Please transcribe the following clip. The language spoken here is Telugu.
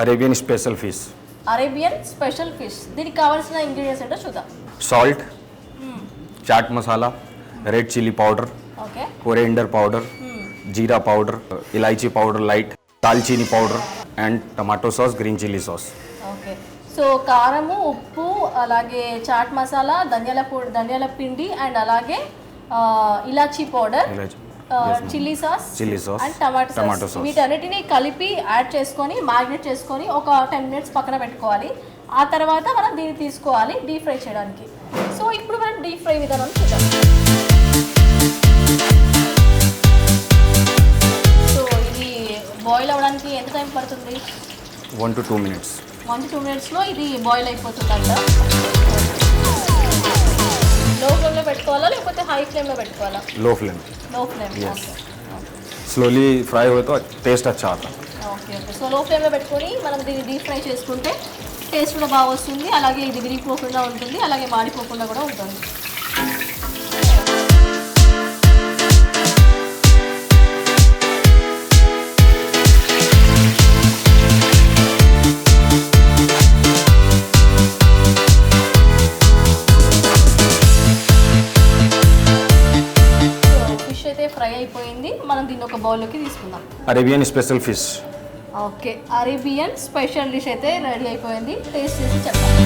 Arabian special fish. Arabian special fish. దీనికి కావాల్సిన ఇంగ్రీడియంట్స్ ఏంటో చూద్దాం. Salt, chaat masala, red chilli powder, okay, coriander powder, jeera powder, elaichi powder light, దాల్చీని powder and tomato sauce, green chilli sauce. Okay. So కారము, ఉప్పు, అలాగే చాట్ మసాలా, ధనియాల పిండి అండ్ అలాగే elaichi powder, chilli sauce and tomato sauce. వీటన్నిటిని కలిపి యాడ్ చేసుకొని మ్యారినేట్ చేసుకొని ఒక 10 minutes పక్కన పెట్టుకోవాలి. ఆ తర్వాత మనం దీన్ని తీసుకోవాలి డీప్ ఫ్రై చేయడానికి. సో ఇప్పుడు మనం డీప్ ఫ్రై విధానం చూద్దాం. సో ఇది బాయిల్ అవ్వడానికి ఎంత టైం పడుతుంది? 1 to 2 minutes. 1 to 2 minutesలో ఇది బాయిల్ అయిపోతుందంట. లో ఫ్లేమ్లో పెట్టుకోవాలా లేకపోతే హై ఫ్లేమ్లో పెట్టుకోవాలా? Low flame. Low flame. Slowly fry అవుతో టేస్ట్ అచ్చా आता. Okay okay. సో లో ఫ్లేమ్లో పెట్టుకొని మనం దీన్ని డీప్ ఫ్రై చేసుకుంటే టేస్ట్ కూడా బాగా వస్తుంది. అలాగే ఇది విరిగిపోకుండా ఉంటుంది, అలాగే మాడిపోకుండా కూడా ఉంటుంది. ఫిష్ అయితే ఫ్రై అయిపోయింది. మనం దీన్ని ఒక బౌల్లోకి తీసుకుందాం. Arabian special fish. Okay, Arabian special dish అయితే రెడీ అయిపోయింది. టేస్ట్ చేసి చెప్పండి.